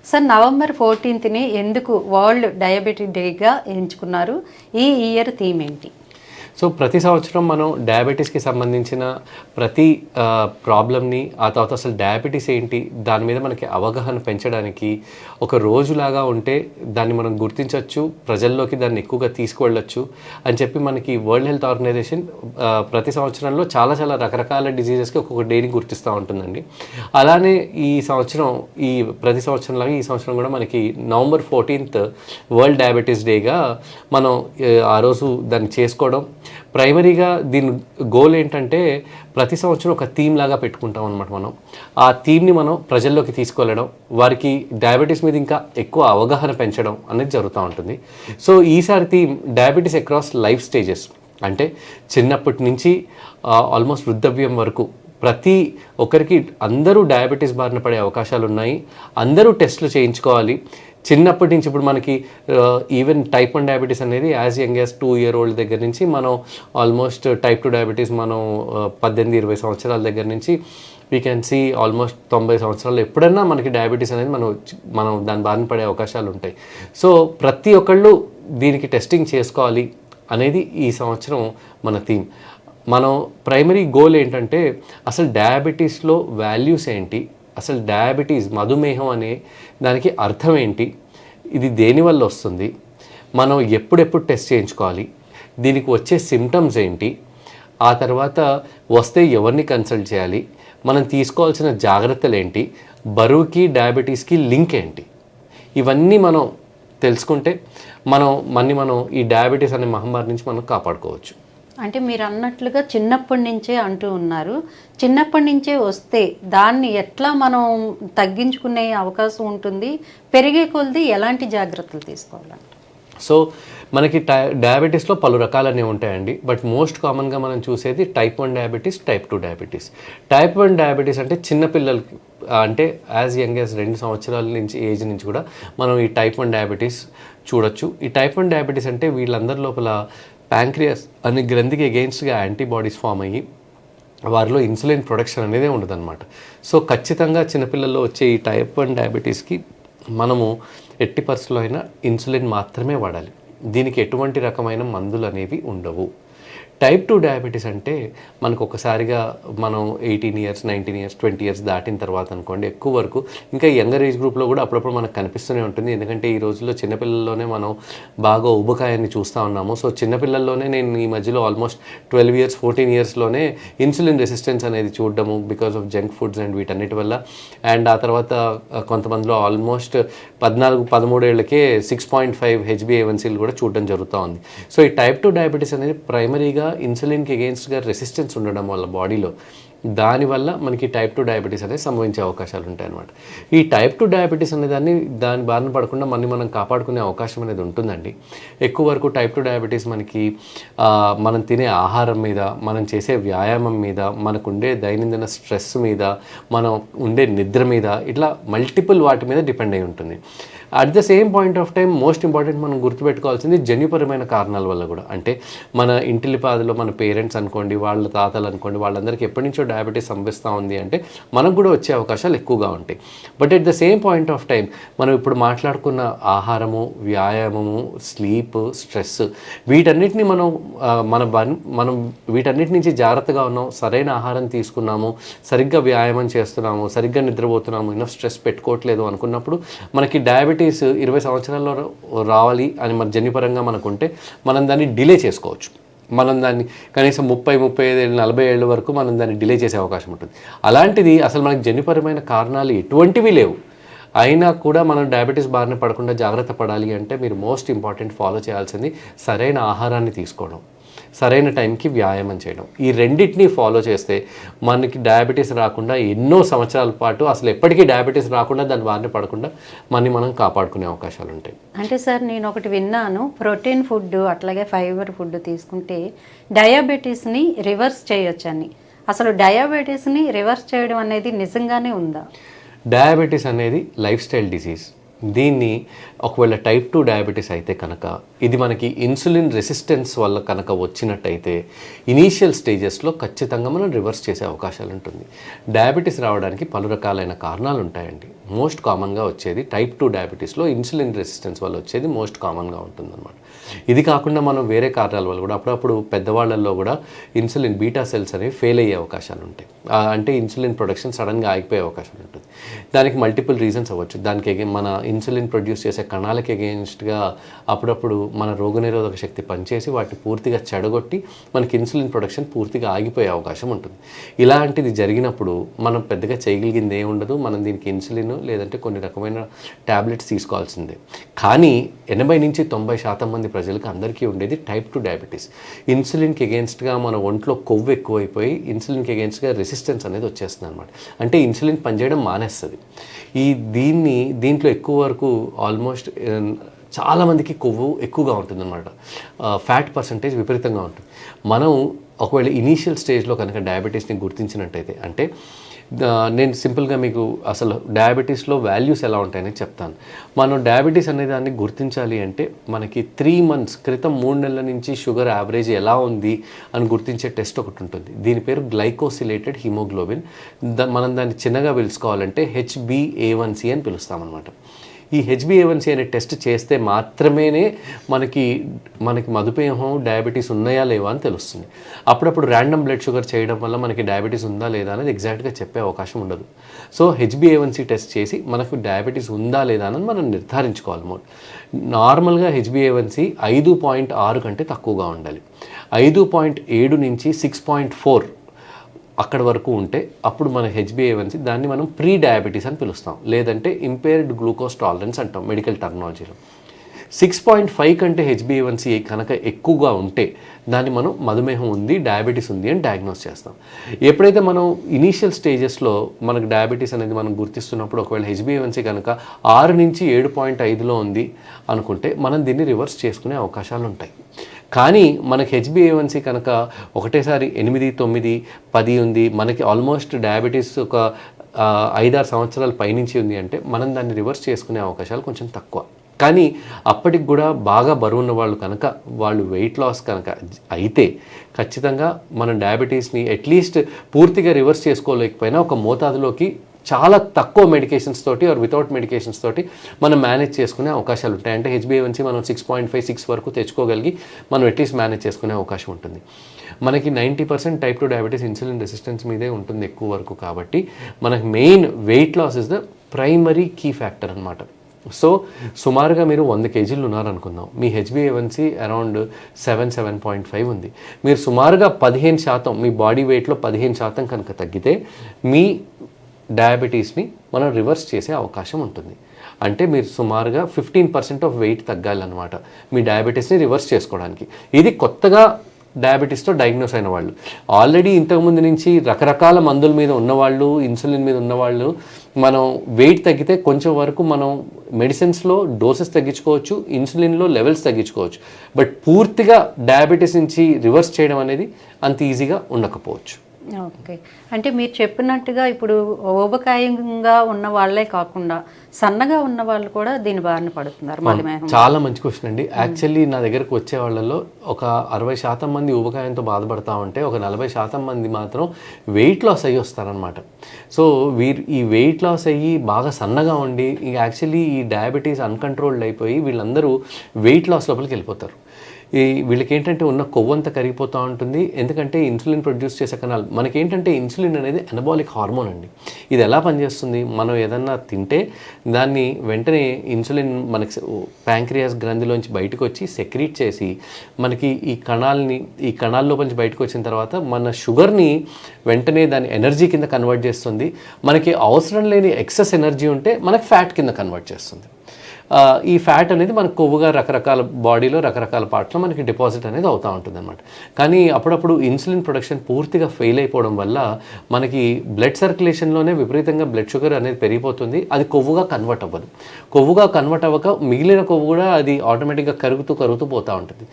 Sir November 14ని ఎందుకు world diabetic డేగా ఎంచుకున్నారు? ఈ ఇయర్ థీమ్ ఏంటి? సో ప్రతి సంవత్సరం మనం డయాబెటీస్కి సంబంధించిన ప్రతి ప్రాబ్లమ్ని, ఆ తర్వాత అసలు డయాబెటీస్ ఏంటి, దాని మీద మనకి అవగాహన పెంచడానికి ఒక రోజులాగా ఉంటే దాన్ని మనం గుర్తించవచ్చు, ప్రజల్లోకి దాన్ని ఎక్కువగా తీసుకువెళ్ళొచ్చు అని చెప్పి మనకి వరల్డ్ హెల్త్ ఆర్గనైజేషన్ ప్రతి సంవత్సరంలో చాలా చాలా రకరకాల డిజీజెస్కి ఒక్కొక్క డేని గుర్తిస్తూ ఉంటుందండి. అలానే ఈ సంవత్సరం ప్రతి సంవత్సరంలాగా ఈ సంవత్సరం కూడా మనకి నవంబర్ 14th వరల్డ్ డయాబెటీస్ డేగా మనం ఆ రోజు దాన్ని చేసుకోవడం. ప్రైమరీగా దీని గోల్ ఏంటంటే ప్రతి సంవత్సరం ఒక థీమ్ లాగా పెట్టుకుంటాం అనమాట. మనం ఆ థీమ్ని మనం ప్రజల్లోకి తీసుకెళ్ళడం, వారికి డయాబెటీస్ మీద ఇంకా ఎక్కువ అవగాహన పెంచడం అనేది జరుగుతూ ఉంటుంది. సో ఈసారి theme diabetes across life stages, అంటే చిన్నప్పటి నుంచి ఆల్మోస్ట్ వృద్ధవ్యం వరకు ప్రతి ఒక్కరికి అందరూ డయాబెటీస్ బారిన పడే అవకాశాలు ఉన్నాయి. అందరూ టెస్టులు చేయించుకోవాలి. చిన్నప్పటి నుంచి ఇప్పుడు మనకి ఈవెన్ టైప్ 1 డయాబెటీస్ అనేది as young as 2 year old దగ్గర నుంచి మనం ఆల్మోస్ట్ టైప్ 2 డయాబెటీస్ మనం 18-20 సంవత్సరాల దగ్గర నుంచి వీ క్యాన్ సీ ఆల్మోస్ట్ 90 సంవత్సరాలు ఎప్పుడైనా మనకి డయాబెటీస్ అనేది మనం దాని బారిన పడే అవకాశాలు ఉంటాయి. సో ప్రతి ఒక్కళ్ళు దీనికి టెస్టింగ్ చేసుకోవాలి అనేది ఈ సంవత్సరం మన థీమ్. మనం ప్రైమరీ గోల్ ఏంటంటే అసలు డయాబెటీస్లో వాల్యూస్ ఏంటి, అసలు డయాబెటీస్ మధుమేహం అనే దానికి అర్థం ఏంటి, ఇది దేనివల్ల వస్తుంది, మనం ఎప్పుడెప్పుడు టెస్ట్ చేయించుకోవాలి, దీనికి వచ్చే సిమ్టమ్స్ ఏంటి, ఆ తర్వాత వస్తే ఎవరిని కన్సల్ట్ చేయాలి, మనం తీసుకోవాల్సిన జాగ్రత్తలు ఏంటి, బరువుకి డయాబెటీస్కి లింక్ ఏంటి, ఇవన్నీ మనం తెలుసుకుంటే మనం ఈ డయాబెటీస్ అనే మహమ్మారి నుంచి మనం కాపాడుకోవచ్చు. అంటే మీరు అన్నట్లుగా చిన్నప్పటి నుంచే అంటూ ఉన్నారు. చిన్నప్పటి నుంచే వస్తే దాన్ని ఎట్లా మనం తగ్గించుకునే అవకాశం ఉంటుంది, పెరిగే కొలది ఎలాంటి జాగ్రత్తలు తీసుకోవాలంట? సో మనకి డయాబెటీస్లో పలు రకాలనే ఉంటాయండి. బట్ మోస్ట్ కామన్గా మనం చూసేది type 1 diabetes, type 2 diabetes. Type 1 diabetes అంటే చిన్నపిల్లలకి, అంటే యాజ్ యంగ్ యాజ్ 2 సంవత్సరాల నుంచి ఏజ్ నుంచి కూడా మనం ఈ టైప్ 1 డయాబెటీస్ చూడొచ్చు. ఈ టైప్ 1 డయాబెటీస్ అంటే వీళ్ళందరి లోపల ప్యాంక్రియాస్ అనే గ్రంథికి ఎగెయిన్స్ట్గా యాంటీబాడీస్ ఫామ్ అయ్యి వారిలో ఇన్సులిన్ ప్రొడక్షన్ అనేది ఉండదన్నమాట. సో ఖచ్చితంగా చిన్నపిల్లల్లో వచ్చే ఈ టైప్ 1 డయాబెటీస్కి మనము ఎట్టి పరిస్థితుల్లో అయినా ఇన్సులిన్ మాత్రమే వాడాలి. దీనికి ఎటువంటి రకమైన మందులు అనేవి ఉండవు. టైప్ 2 డయాబెటీస్ అంటే మనకు ఒకసారిగా మనం 18 years, 19 years, 20 years దాటిన తర్వాత అనుకోండి, ఎక్కువ వరకు ఇంకా యంగర్ ఏజ్ గ్రూప్లో కూడా అప్పుడప్పుడు మనకు కనిపిస్తూనే ఉంటుంది. ఎందుకంటే ఈ రోజుల్లో చిన్నపిల్లల్లోనే మనం బాగా ఉబకాయాన్ని చూస్తూ ఉన్నాము. సో చిన్నపిల్లల్లోనే నేను ఈ మధ్యలో ఆల్మోస్ట్ 12 years, 14 yearsలోనే ఇన్సులిన్ రెసిస్టెన్స్ అనేది చూడడము because of junk foods and వీటన్నిటి వల్ల. అండ్ ఆ తర్వాత కొంతమందిలో ఆల్మోస్ట్ 14-13 ఏళ్ళకే 6.5 HbA1c కూడా చూడడం జరుగుతూ ఉంది. సో ఈ టైప్ 2 డయాబెటీస్ అనేది ప్రైమరీగా ఇన్సులిన్కి అగెయిన్స్ట్గా రెసిస్టెన్స్ ఉండడం వల్ల బాడీలో, దానివల్ల మనకి టైప్ 2 డయాబెటీస్ అనేది సంభవించే అవకాశాలు ఉంటాయి అన్నమాట. ఈ టైప్ 2 డయాబెటీస్ అనే దాని బారిన పడకుండా మనం కాపాడుకునే అవకాశం అనేది ఉంటుందండి. ఎక్కువ వరకు టైప్ 2 డయాబెటీస్ మనకి మనం తినే ఆహారం మీద, మనం చేసే వ్యాయామం మీద, మనకు ఉండే దైనందిన స్ట్రెస్ మీద, మనం ఉండే నిద్ర మీద, ఇట్లా మల్టిపుల్ వాటి మీద డిపెండ్ అయి ఉంటుంది. At the same point of time most important మనం గుర్తుపెట్టుకోవాల్సింది జన్యుపరమైన కారణాల వల్ల కూడా. అంటే మన ఇంటిలిపాదిలో మన పేరెంట్స్ అనుకోండి, వాళ్ళ తాతలు అనుకోండి, వాళ్ళందరికీ ఎప్పటి నుంచో డయాబెటీస్ సంభవిస్తూ ఉంది అంటే మనకు కూడా వచ్చే అవకాశాలు ఎక్కువగా ఉంటాయి. But at the same point of time మనం ఇప్పుడు మాట్లాడుకున్న ఆహారము, వ్యాయామము, స్లీప్, స్ట్రెస్, వీటన్నిటిని మనం వీటన్నిటి నుంచి జాగ్రత్తగా ఉన్నాం, సరైన ఆహారం తీసుకున్నాము, సరిగ్గా వ్యాయామం చేస్తున్నాము, సరిగ్గా నిద్రపోతున్నాము, ఇన్నఫ్ స్ట్రెస్ పెట్టుకోవట్లేదు అనుకున్నప్పుడు మనకి డయాబెటీస్ 20 సంవత్సరాల్లో రావాలి అని మన జన్యుపరంగా మనకుంటే మనం దాన్ని డిలే చేసుకోవచ్చు. మనం దాన్ని కనీసం 30-35 ఏళ్ళు, 40 ఏళ్ళ వరకు మనం దాన్ని డిలే చేసే అవకాశం ఉంటుంది. అలాంటిది అసలు మనకి జన్యుపరమైన కారణాలు ఎటువంటివి లేవు, అయినా కూడా మనం డయాబెటీస్ బారిన పడకుండా జాగ్రత్త పడాలి అంటే మీరు మోస్ట్ ఇంపార్టెంట్ ఫాలో చేయాల్సింది సరైన ఆహారాన్ని తీసుకోవడం, సరైన టైంకి వ్యాయామం చేయడం. ఈ రెండింటినీ ఫాలో చేస్తే మనకి డయాబెటీస్ రాకుండా ఎన్నో సంవత్సరాల పాటు, అసలు ఎప్పటికీ డయాబెటీస్ రాకుండా దాని బారిన పడకుండా మనం కాపాడుకునే అవకాశాలు ఉంటాయి. అంటే సార్ నేను ఒకటి విన్నాను, ప్రోటీన్ ఫుడ్ అట్లాగే ఫైబర్ ఫుడ్ తీసుకుంటే డయాబెటీస్ని రివర్స్ చేయొచ్చని. అసలు డయాబెటీస్ని రివర్స్ చేయడం అనేది నిజంగానే ఉందా? డయాబెటీస్ అనేది లైఫ్ స్టైల్ డిసీజ్. దీన్ని ఒకవేళ టైప్ 2 డయాబెటీస్ అయితే కనుక ఇది మనకి ఇన్సులిన్ రెసిస్టెన్స్ వల్ల కనుక వచ్చినట్టయితే ఇనీషియల్ స్టేజెస్లో ఖచ్చితంగా మనం రివర్స్ చేసే అవకాశాలు ఉంటుంది. డయాబెటీస్ రావడానికి పలు రకాలైన కారణాలు ఉంటాయండి. మోస్ట్ కామన్గా వచ్చేది టైప్ 2 డయాబెటీస్లో ఇన్సులిన్ రెసిస్టెన్స్ వల్ల వచ్చేది మోస్ట్ కామన్గా ఉంటుందన్నమాట. ఇది కాకుండా మనం వేరే కారణాల వల్ల కూడా అప్పుడప్పుడు పెద్దవాళ్ళల్లో కూడా ఇన్సులిన్ బీటా సెల్స్ అనేవి ఫెయిల్ అయ్యే అవకాశాలు ఉంటాయి. అంటే ఇన్సులిన్ ప్రొడక్షన్ సడన్గా ఆగిపోయే అవకాశం ఉంటుంది. దానికి మల్టిపుల్ రీజన్స్ అవ్వచ్చు. దానికి మన ఇన్సులిన్ ప్రొడ్యూస్ చేసే కణాలకి అగెయిన్స్ట్గా అప్పుడప్పుడు మన రోగనిరోధక శక్తి పనిచేసి వాటిని పూర్తిగా చెడగొట్టి మనకి ఇన్సులిన్ ప్రొడక్షన్ పూర్తిగా ఆగిపోయే అవకాశం ఉంటుంది. ఇలాంటిది జరిగినప్పుడు మనం పెద్దగా చేయగలిగింది ఏమి ఉండదు. మనం దీనికి ఇన్సులిన్ లేదంటే కొన్ని రకమైన ట్యాబ్లెట్స్ తీసుకోవాల్సిందే. కానీ 80 నుంచి 90% మంది ప్రజలకు అందరికీ ఉండేది టైప్ 2 డయాబెటీస్. ఇన్సులిన్కి అగెయిన్స్ట్గా మన ఒంట్లో కొవ్వు ఎక్కువైపోయి ఇన్సులిన్కి అగెయిన్స్ట్గా రెసిస్టెన్స్ అనేది వచ్చేస్తుంది అనమాట. అంటే ఇన్సులిన్ పనిచేయడం మానేస్తుంది. దీంట్లో ఎక్కువ వరకు ఆల్మోస్ట్ చాలామందికి కొవ్వు ఎక్కువగా ఉంటుందన్నమాట. ఫ్యాట్ పర్సంటేజ్ విపరీతంగా ఉంటుంది. మనం ఒకవేళ ఇనీషియల్ స్టేజ్లో కనుక డయాబెటీస్ని గుర్తించినట్టయితే, అంటే నేను సింపుల్గా మీకు అసలు డయాబెటీస్లో వాల్యూస్ ఎలా ఉంటాయని చెప్తాను. మనం డయాబెటీస్ అనే దాన్ని గుర్తించాలి అంటే మనకి 3 months క్రితం 3 నెలల నుంచి షుగర్ యావరేజ్ ఎలా ఉంది అని గుర్తించే టెస్ట్ ఒకటి ఉంటుంది. దీని పేరు గ్లైకోసిలేటెడ్ హిమోగ్లోబిన్. మనం దాన్ని చిన్నగా పిలుచుకోవాలంటే HbA1c అని పిలుస్తామన్నమాట. ఈ HbA1c అనే టెస్ట్ చేస్తే మాత్రమే మనకి మధుమేహం డయాబెటీస్ ఉన్నాయా లేవా అని తెలుస్తుంది. అప్పుడప్పుడు ర్యాండమ్ బ్లడ్ షుగర్ చేయడం వల్ల మనకి డయాబెటీస్ ఉందా లేదా అనేది ఎగ్జాక్ట్గా చెప్పే అవకాశం ఉండదు. సో HbA1c టెస్ట్ చేసి మనకు డయాబెటీస్ ఉందా లేదా అని మనం నిర్ధారించుకోవాలి. నార్మల్గా HbA1c 5.6 కంటే తక్కువగా ఉండాలి. 5.7 నుంచి 6.4 అక్కడ వరకు ఉంటే అప్పుడు మన HbA1c దాన్ని మనం ప్రీ డయాబెటీస్ అని పిలుస్తాం, లేదంటే ఇంపేర్డ్ గ్లూకోజ్ టాలరెన్స్ అంటాం మెడికల్ టర్మినాలజీలో. 6.5 కంటే HbA1c కనుక ఎక్కువగా ఉంటే దాన్ని మనం మధుమేహం ఉంది, డయాబెటీస్ ఉంది అని డయాగ్నోస్ చేస్తాం. ఎప్పుడైతే మనం ఇనీషియల్ స్టేజెస్లో మనకు డయాబెటీస్ అనేది మనం గుర్తిస్తున్నప్పుడు ఒకవేళ HbA1c కనుక 6 నుంచి 7.5లో ఉంది అనుకుంటే మనం దీన్ని రివర్స్ చేసుకునే అవకాశాలు ఉంటాయి. కానీ మనకి HbA1c కనుక ఒకటేసారి 8, 9, 10 ఉంది, మనకి ఆల్మోస్ట్ డయాబెటీస్ ఒక 5-6 సంవత్సరాల పైనుంచి ఉంది అంటే మనం దాన్ని రివర్స్ చేసుకునే అవకాశాలు కొంచెం తక్కువ. కానీ అప్పటికి కూడా బాగా బరువు ఉన్న వాళ్ళు కనుక వాళ్ళు వెయిట్ లాస్ కనుక అయితే ఖచ్చితంగా మనం డయాబెటీస్ని అట్లీస్ట్ పూర్తిగా రివర్స్ చేసుకోలేకపోయినా ఒక మోతాదులోకి చాలా తక్కువ మెడికేషన్స్ తోటి ఆర్ వితౌట్ మెడికేషన్స్ తోటి మనం మేనేజ్ చేసుకునే అవకాశాలు ఉంటాయి. అంటే HbA1c మనం 6.5, 6 వరకు తెచ్చుకోగలిగి మనం అట్లీస్ట్ మేనేజ్ చేసుకునే అవకాశం ఉంటుంది. మనకి 90% టైప్ 2 డయాబెటీస్ ఇన్సులిన్ రెసిస్టెన్స్ మీదే ఉంటుంది ఎక్కువ వరకు. కాబట్టి మనకి main weight loss is the primary key factor అనమాట. సో సుమారుగా మీరు 100 kgs ఉన్నారనుకుందాం, మీ HbA1c అరౌండ్ 7.5 ఉంది. మీరు సుమారుగా 15% మీ బాడీ వెయిట్లో 15% కనుక తగ్గితే మీ డయాబెటీస్ని మనం రివర్స్ చేసే అవకాశం ఉంటుంది. అంటే మీరు సుమారుగా 15% ఆఫ్ వెయిట్ తగ్గాలన్నమాట మీ డయాబెటీస్ని రివర్స్ చేసుకోవడానికి. ఇది కొత్తగా డయాబెటీస్తో డయాగ్నోస్ అయిన వాళ్ళు. ఆల్రెడీ ఇంతకుముందు నుంచి రకరకాల మందుల మీద ఉన్నవాళ్ళు, ఇన్సులిన్ మీద ఉన్నవాళ్ళు మనం వెయిట్ తగ్గితే కొంచెం వరకు మనం మెడిసిన్స్లో డోసెస్ తగ్గించుకోవచ్చు, ఇన్సులిన్లో లెవెల్స్ తగ్గించుకోవచ్చు. బట్ పూర్తిగా డయాబెటీస్ నుంచి రివర్స్ చేయడం అనేది అంత ఈజీగా ఉండకపోవచ్చు. ఓకే, అంటే మీరు చెప్పినట్టుగా ఇప్పుడు ఊబకాయంగా ఉన్న వాళ్ళే కాకుండా సన్నగా ఉన్న వాళ్ళు కూడా దీని బారిన పడుతున్నారు మధుమేహం. చాలా మంచి క్వశ్చన్ అండి. యాక్చువల్లీ నా దగ్గరకు వచ్చే వాళ్ళలో ఒక 60% మంది ఊబకాయంతో బాధపడతా ఉంటే ఒక 40% మంది మాత్రం వెయిట్ లాస్ అయ్యి వస్తారనమాట. సో ఈ వెయిట్ లాస్ అయ్యి బాగా సన్నగా ఉండి యాక్చువల్లీ ఈ డయాబెటీస్ అన్కంట్రోల్డ్ అయిపోయి వీళ్ళందరూ వెయిట్ లాస్ లోపలికి వెళ్ళిపోతారు. వీళ్ళకి ఏంటంటే ఉన్న కొవ్వంతా కరిగిపోతూ ఉంటుంది. ఎందుకంటే ఇన్సులిన్ ప్రొడ్యూస్ చేసే కణాలు మనకేంటంటే ఇన్సులిన్ అనేది అనబాలిక్ హార్మోన్ అండి. ఇది ఎలా పనిచేస్తుంది, మనం ఏదన్నా తింటే దాన్ని వెంటనే ఇన్సులిన్ మనకి ప్యాంక్రియాస్ గ్రంథిలోంచి బయటకు వచ్చి సెక్రీట్ చేసి మనకి ఈ కణాల లోపల నుంచి బయటకు వచ్చిన తర్వాత మన షుగర్ని వెంటనే దాన్ని ఎనర్జీ కింద కన్వర్ట్ చేస్తుంది. మనకి అవసరం లేని ఎక్సెస్ ఎనర్జీ ఉంటే మనకి ఫ్యాట్ కింద కన్వర్ట్ చేస్తుంది. ఈ ఫ్యాట్ అనేది మనకు కొవ్వుగా రకరకాల బాడీలో రకరకాల పార్ట్లో మనకి డిపాజిట్ అనేది అవుతూ ఉంటుంది అనమాట. కానీ అప్పుడప్పుడు ఇన్సులిన్ ప్రొడక్షన్ పూర్తిగా ఫెయిల్ అయిపోవడం వల్ల మనకి బ్లడ్ సర్క్యులేషన్లోనే విపరీతంగా బ్లడ్ షుగర్ అనేది పెరిగిపోతుంది. అది కొవ్వుగా కన్వర్ట్ అవ్వదు. కొవ్వుగా కన్వర్ట్ అవ్వక మిగిలిన కొవ్వు కూడా అది ఆటోమేటిక్గా కరుగుతూ పోతూ ఉంటుంది.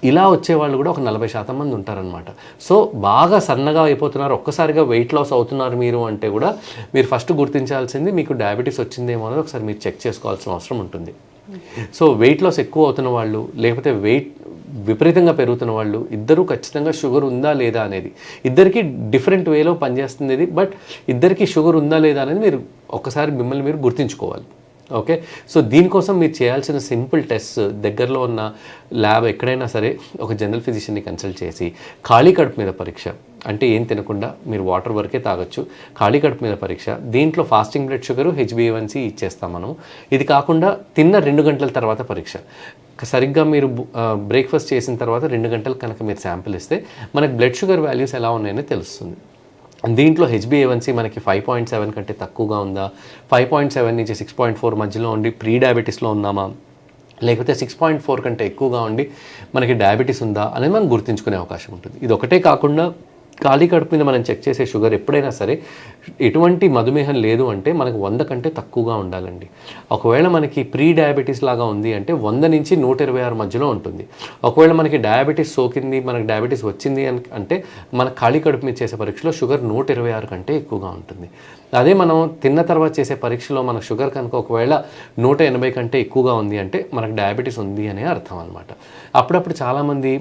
ఇలా వచ్చేవాళ్ళు కూడా ఒక 40% మంది ఉంటారనమాట. సో బాగా సన్నగా అయిపోతున్నారు, ఒక్కసారిగా వెయిట్ లాస్ అవుతున్నారు మీరు అంటే కూడా మీరు ఫస్ట్ గుర్తించాల్సింది మీకు డయాబెటీస్ వచ్చిందేమో అనేది ఒకసారి మీరు చెక్ చేసుకోవాల్సిన అవసరం ఉంటుంది. సో వెయిట్ లాస్ ఎక్కువ అవుతున్న వాళ్ళు, లేకపోతే వెయిట్ విపరీతంగా పెరుగుతున్న వాళ్ళు ఇద్దరూ ఖచ్చితంగా షుగర్ ఉందా లేదా అనేది, ఇద్దరికి డిఫరెంట్ వేలో పనిచేస్తుంది ఇది, బట్ ఇద్దరికి షుగర్ ఉందా లేదా అనేది మీరు ఒక్కసారి మిమ్మల్ని మీరు గుర్తించుకోవాలి. ఓకే, సో దీనికోసం మీరు చేయాల్సిన సింపుల్ టెస్ట్, దగ్గరలో ఉన్న ల్యాబ్ ఎక్కడైనా సరే ఒక జనరల్ ఫిజిషియన్ని కన్సల్ట్ చేసి ఖాళీ కడుపు మీద పరీక్ష, అంటే ఏం తినకుండా మీరు వాటర్ వరకే తాగొచ్చు, ఖాళీ కడుపు మీద పరీక్ష, దీంట్లో ఫాస్టింగ్ బ్లడ్ షుగర్, HbA1c ఇచ్చేస్తాం మనం. ఇది కాకుండా తిన్న 2 గంటల తర్వాత పరీక్ష, సరిగ్గా మీరు బ్రేక్ఫాస్ట్ చేసిన తర్వాత 2 గంటలు కనుక మీరు శాంపిల్ ఇస్తే మనకు బ్లడ్ షుగర్ వాల్యూస్ ఎలా ఉన్నాయని తెలుస్తుంది. దీంట్లో HbA1c మనకి 5.7 కంటే తక్కువగా ఉందా, 5.7 నుంచి 6.4 మధ్యలో ఉండి ప్రీ డయాబెటీస్లో ఉన్నామా, లేకపోతే 6.4 కంటే ఎక్కువగా ఉండి మనకి డయాబెటీస్ ఉందా అనేది మనం గుర్తించుకునే అవకాశం ఉంటుంది. ఇది ఒకటే కాకుండా ఖాళీ కడుపు మీద మనం చెక్ చేసే షుగర్ ఎప్పుడైనా సరే ఎటువంటి మధుమేహం లేదు అంటే మనకు 100 కంటే తక్కువగా ఉండాలండి. ఒకవేళ మనకి ప్రీ డయాబెటీస్ లాగా ఉంది అంటే 100 నుంచి 126 మధ్యలో ఉంటుంది. ఒకవేళ మనకి డయాబెటీస్ సోకింది, మనకి డయాబెటీస్ వచ్చింది అంటే మన ఖాళీ కడుపు మీద చేసే పరీక్షలో షుగర్ 126 కంటే ఎక్కువగా ఉంటుంది. అదే మనం తిన్న తర్వాత చేసే పరీక్షలో మన షుగర్ కనుక ఒకవేళ 180 కంటే ఎక్కువగా ఉంది అంటే మనకు డయాబెటీస్ ఉంది అనే అర్థం అనమాట. అప్పుడప్పుడు చాలామంది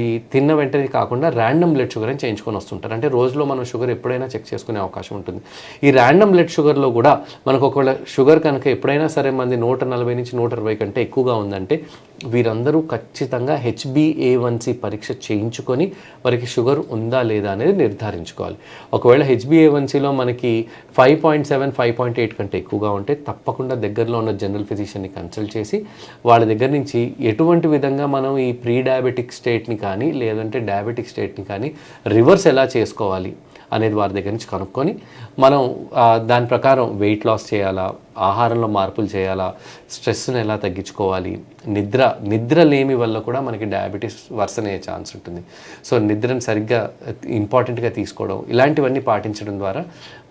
ఈ తిన్న వెంటనే కాకుండా ర్యాండమ్ బ్లడ్ షుగర్ అని చేయించుకొని వస్తుంటారు. అంటే రోజులో మనం షుగర్ ఎప్పుడైనా చెక్ చేసుకునే అవకాశం ఉంటుంది. ఈ ర్యాండమ్ బ్లడ్ షుగర్లో కూడా మనకు ఒకవేళ షుగర్ కనుక ఎప్పుడైనా సరే మంది 140 నుంచి 120 కంటే ఎక్కువగా ఉందంటే వీరందరూ ఖచ్చితంగా HbA1c పరీక్ష చేయించుకొని వారికి షుగర్ ఉందా లేదా అనేది నిర్ధారించుకోవాలి. ఒకవేళ HbA1cలో మనకి 5.7, 5.8 కంటే ఎక్కువగా ఉంటే తప్పకుండా దగ్గరలో ఉన్న జనరల్ ఫిజిషియన్ని కన్సల్ట్ చేసి వాళ్ళ దగ్గర నుంచి ఎటువంటి విధంగా మనం ఈ ప్రీ డయాబెటిక్ స్టేట్ని కానీ లేదంటే డయాబెటిక్ స్టేట్ని కానీ రివర్స్ ఎలా చేసుకోవాలి అనేది వారి దగ్గర నుంచి కనుక్కొని మనం దాని ప్రకారం వెయిట్ లాస్ చేయాలా, ఆహారంలో మార్పులు చేయాలా, స్ట్రెస్ని ఎలా తగ్గించుకోవాలి, నిద్ర లేమి వల్ల కూడా మనకి డయాబెటీస్ వర్సన్ అయ్యే ఛాన్స్ ఉంటుంది. సో నిద్రను సరిగ్గా ఇంపార్టెంట్గా తీసుకోవడం, ఇలాంటివన్నీ పాటించడం ద్వారా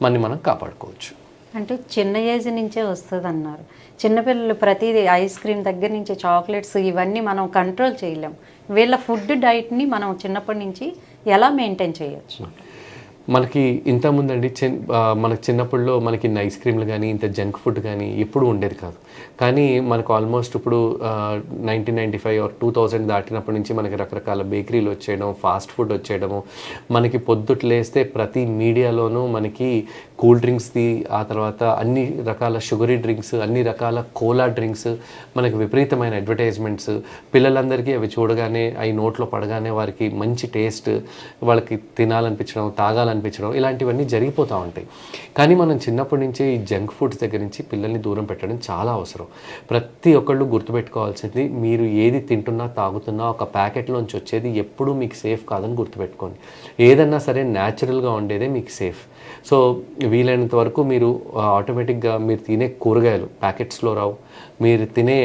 మనం కాపాడుకోవచ్చు. అంటే చిన్న ఏజ్ నుంచే వస్తుంది అన్నారు. చిన్నపిల్లలు ప్రతిదీ ఐస్ క్రీమ్ దగ్గర నుంచి చాక్లెట్స్ ఇవన్నీ మనం కంట్రోల్ చేయలేం. వీళ్ళ ఫుడ్ డైట్ని మనం చిన్నప్పటి నుంచి ఎలా మెయింటైన్ చేయొచ్చు? మనకి ఇంతకుముందండి మనకి చిన్నప్పుడులో మనకి ఐస్ క్రీమ్లు కానీ ఇంత జంక్ ఫుడ్ కానీ ఎప్పుడు ఉండేది కాదు. కానీ మనకు ఆల్మోస్ట్ ఇప్పుడు 1995 ఆర్ 2000 దాటినప్పటి నుంచి మనకి రకరకాల బేకరీలు వచ్చేయడం, ఫాస్ట్ ఫుడ్ వచ్చేయడము, మనకి పొద్దుట లేస్తే ప్రతి మీడియాలోనూ మనకి కూల్ డ్రింక్స్ది, ఆ తర్వాత అన్ని రకాల షుగరీ డ్రింక్స్, అన్ని రకాల కోలా డ్రింక్స్, మనకి విపరీతమైన అడ్వర్టైజ్మెంట్స్, పిల్లలందరికీ అవి చూడగానే అవి నోట్లో పడగానే వారికి మంచి టేస్ట్, వాళ్ళకి తినాలనిపించడం, తాగాలనిపించడం, ఇలాంటివన్నీ జరిగిపోతూ ఉంటాయి. కానీ మనం చిన్నప్పటి నుంచే ఈ జంక్ ఫుడ్స్ దగ్గర నుంచి పిల్లల్ని దూరం పెట్టడం చాలా అవసరం. ప్రతి ఒక్కళ్ళు గుర్తుపెట్టుకోవాల్సింది, మీరు ఏది తింటున్నా తాగుతున్నా ఒక ప్యాకెట్లోంచి వచ్చేది ఎప్పుడూ మీకు సేఫ్ కాదని గుర్తుపెట్టుకోండి. ఏదన్నా సరే న్యాచురల్గా ఉండేదే మీకు సేఫ్. సో వీలైనంత వరకు మీరు ఆటోమేటిక్గా మీరు తినే కూరగాయలు ప్యాకెట్స్లో రావు, మీరు తినే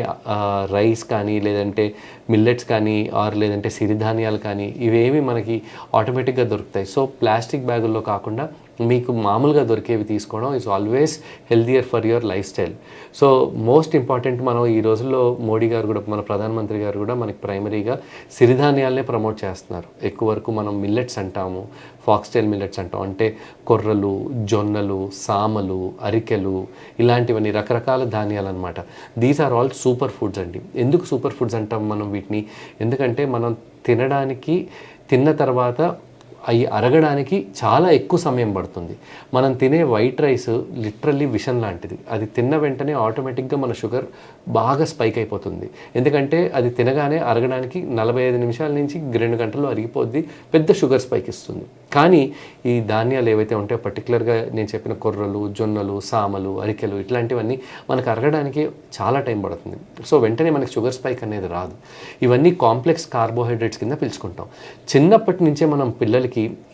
రైస్ కానీ లేదంటే మిల్లెట్స్ కానీ లేదంటే సిరిధాన్యాలు కానీ ఇవేవి మనకి ఆటోమేటిక్గా దొరుకుతాయి. సో ప్లాస్టిక్ బ్యాగుల్లో కాకుండా మీకు మామూలుగా దొరికేవి తీసుకోవడం is always healthier for your life style. So most important, మనం ఈ రోజుల్లో మోడీ గారు కూడా, మన ప్రధానమంత్రి గారు కూడా మనకి ప్రైమరీగా సిరిధాన్యాలనే ప్రమోట్ చేస్తున్నారు. ఎక్కువ వరకు మనం మిల్లెట్స్ అంటాము, ఫాక్స్టైల్ మిల్లెట్స్ అంటాం, అంటే కొర్రలు, జొన్నలు, సామలు, అరికెలు, ఇలాంటివన్నీ రకరకాల ధాన్యాలు అనమాట. These are all super foods అండి. ఎందుకు సూపర్ ఫుడ్స్ అంటాం మనం వీటిని? ఎందుకంటే మనం తిన్న తర్వాత అవి అరగడానికి చాలా ఎక్కువ సమయం పడుతుంది. మనం తినే వైట్ రైస్ లిటరల్లీ విషం లాంటిది. అది తిన్న వెంటనే ఆటోమేటిక్గా మన షుగర్ బాగా స్పైక్ అయిపోతుంది. ఎందుకంటే అది తినగానే అరగడానికి 45 నిమిషాల నుంచి 2 గంటల్లో అరిగిపోద్ది, పెద్ద షుగర్ స్పైక్ ఇస్తుంది. కానీ ఈ ధాన్యాలు ఏవైతే ఉంటాయో, పర్టికులర్గా నేను చెప్పిన కొర్రలు, జొన్నలు, సామలు, అరికెలు, ఇట్లాంటివన్నీ మనకు అరగడానికి చాలా టైం పడుతుంది. సో వెంటనే మనకి షుగర్ స్పైక్ అనేది రాదు. ఇవన్నీ కాంప్లెక్స్ కార్బోహైడ్రేట్స్ కింద పిలుచుకుంటాం. చిన్నప్పటి నుంచే మనం పిల్లలకి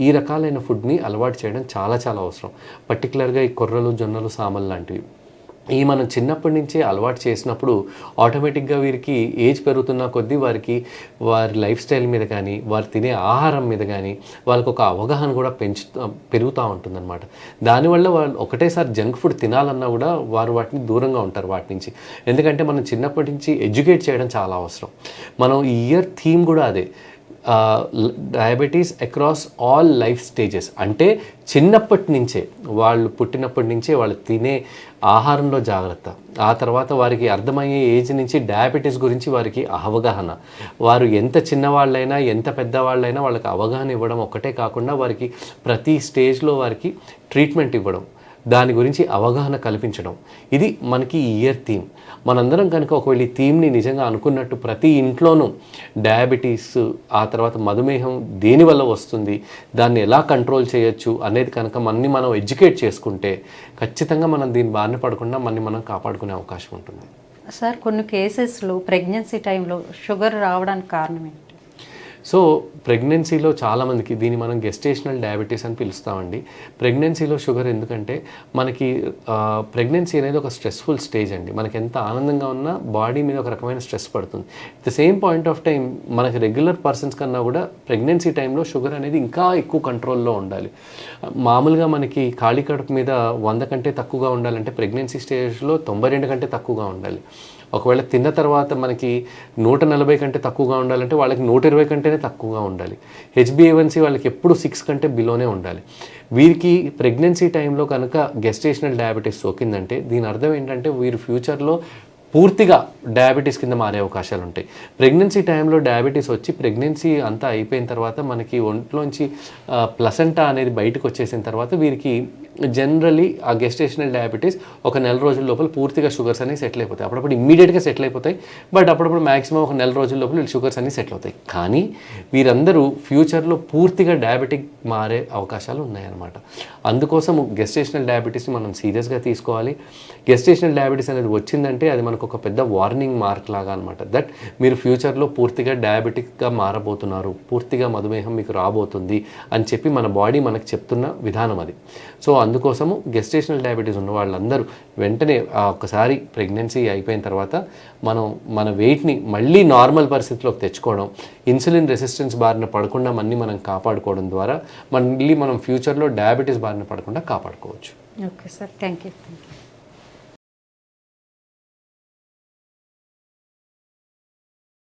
ఈ రకాలైన ఫుడ్ని అలవాటు చేయడం చాలా చాలా అవసరం. పర్టికులర్గా ఈ కొర్రలు, జొన్నలు, సామలు లాంటివి. ఈ మనం చిన్నప్పటి నుంచే అలవాటు చేసినప్పుడు ఆటోమేటిక్గా వీరికి ఏజ్ పెరుగుతున్న కొద్దీ వారికి వారి లైఫ్ స్టైల్ మీద కానీ వారు తినే ఆహారం మీద కానీ వాళ్ళకు ఒక అవగాహన కూడా పెరుగుతూ ఉంటుందన్నమాట. దానివల్ల వాళ్ళు ఒకటేసారి జంక్ ఫుడ్ తినాలన్నా కూడా వారు వాటిని దూరంగా ఉంటారు వాటి నుంచి. ఎందుకంటే మనం చిన్నప్పటి నుంచి ఎడ్యుకేట్ చేయడం చాలా అవసరం. మనం ఈ ఇయర్ థీమ్ కూడా అదే, diabetes across all life stages. అంటే చిన్నప్పటి నుంచే, వాళ్ళు పుట్టినప్పటి నుంచే వాళ్ళు తినే ఆహారంలో జాగ్రత్త, ఆ తర్వాత వారికి అర్థమయ్యే ఏజ్ నుంచి డయాబెటీస్ గురించి వారికి అవగాహన, వారు ఎంత చిన్నవాళ్ళైనా ఎంత పెద్దవాళ్ళైనా వాళ్ళకి అవగాహన ఇవ్వడం ఒక్కటే కాకుండా వారికి ప్రతి స్టేజ్లో వారికి ట్రీట్మెంట్ ఇవ్వడం, దాని గురించి అవగాహన కల్పించడం, ఇది మనకి ఈ ఇయర్ థీమ్. మనందరం కనుక ఒకవేళ ఈ థీమ్ని నిజంగా అనుకున్నట్టు ప్రతి ఇంట్లోనూ డయాబెటీస్, ఆ తర్వాత మధుమేహం దేనివల్ల వస్తుంది, దాన్ని ఎలా కంట్రోల్ చేయొచ్చు అనేది కనుక మనం ఎడ్యుకేట్ చేసుకుంటే ఖచ్చితంగా మనం దీని బారిన పడకుండా మనం కాపాడుకునే అవకాశం ఉంటుంది. సార్, కొన్ని కేసెస్లో ప్రెగ్నెన్సీ టైంలో షుగర్ రావడానికి కారణం ఏంటి? సో ప్రెగ్నెన్సీలో చాలామందికి దీన్ని మనం గెస్టేషనల్ డయాబెటీస్ అని పిలుస్తామండి. ప్రెగ్నెన్సీలో షుగర్ ఎందుకంటే మనకి ప్రెగ్నెన్సీ అనేది ఒక స్ట్రెస్ఫుల్ స్టేజ్ అండి. మనకి ఎంత ఆనందంగా ఉన్నా బాడీ మీద ఒక రకమైన స్ట్రెస్ పడుతుంది. The same point of time మనకి రెగ్యులర్ పర్సన్స్ కన్నా కూడా ప్రెగ్నెన్సీ టైంలో షుగర్ అనేది ఇంకా ఎక్కువ కంట్రోల్లో ఉండాలి. మామూలుగా మనకి ఖాళీ కడుపు మీద 100 కంటే తక్కువగా ఉండాలంటే ప్రెగ్నెన్సీ స్టేజ్లో 92 కంటే తక్కువగా ఉండాలి. ఒకవేళ తిన్న తర్వాత మనకి 140 కంటే తక్కువగా ఉండాలంటే వాళ్ళకి 120 కంటేనే తక్కువగా ఉండాలి. HbA1c వాళ్ళకి ఎప్పుడు 6 కంటే బిలోనే ఉండాలి. వీరికి ప్రెగ్నెన్సీ టైంలో కనుక గెస్టేషనల్ డయాబెటీస్ సోకిందంటే దీని అర్థం ఏంటంటే వీరు ఫ్యూచర్లో పూర్తిగా డయాబెటీస్ కింద మారే అవకాశాలు ఉంటాయి. ప్రెగ్నెన్సీ టైంలో డయాబెటీస్ వచ్చి ప్రెగ్నెన్సీ అంతా అయిపోయిన తర్వాత మనకి ఒంట్లోంచి ప్లసెంటా అనేది బయటకు వచ్చేసిన తర్వాత వీరికి జనరలీ ఆ గెస్టేషనల్ డయాబెటీస్ ఒక నెల రోజుల లోపల పూర్తిగా షుగర్స్ అనేవి సెటిల్ అయిపోతాయి. అప్పుడప్పుడు ఇమ్మీడియట్గా సెటిల్ అయిపోతాయి, బట్ అప్పుడప్పుడు మాక్సిమం ఒక నెల రోజుల లోపల వీళ్ళు షుగర్స్ అన్నీ సెటిల్ అవుతాయి. కానీ వీరందరూ ఫ్యూచర్లో పూర్తిగా డయాబెటిక్ మారే అవకాశాలు ఉన్నాయన్నమాట. అందుకోసం గెస్టేషనల్ డయాబెటీస్ని మనం సీరియస్గా తీసుకోవాలి. గెస్టేషనల్ డయాబెటీస్ అనేది వచ్చిందంటే అది మనకు ఒక పెద్ద వార్నింగ్ మార్క్ లాగా అనమాట. దట్ మీరు ఫ్యూచర్లో పూర్తిగా డయాబెటిక్గా మారబోతున్నారు, పూర్తిగా మధుమేహం మీకు రాబోతుంది అని చెప్పి మన బాడీ మనకు చెప్తున్న విధానం అది. సో అందుకోసము గెస్టేషనల్ డయాబెటీస్ ఉన్న వాళ్ళందరూ వెంటనే ఒకసారి ప్రెగ్నెన్సీ అయిపోయిన తర్వాత మన వెయిట్ని మళ్ళీ నార్మల్ పరిస్థితిలోకి తెచ్చుకోవడం, ఇన్సులిన్ రెసిస్టెన్స్ బారిన పడకుండా మనం కాపాడుకోవడం ద్వారా మళ్ళీ మనం ఫ్యూచర్లో డయాబెటీస్ బారిన పడకుండా కాపాడుకోవచ్చు. Okay sir, thank you.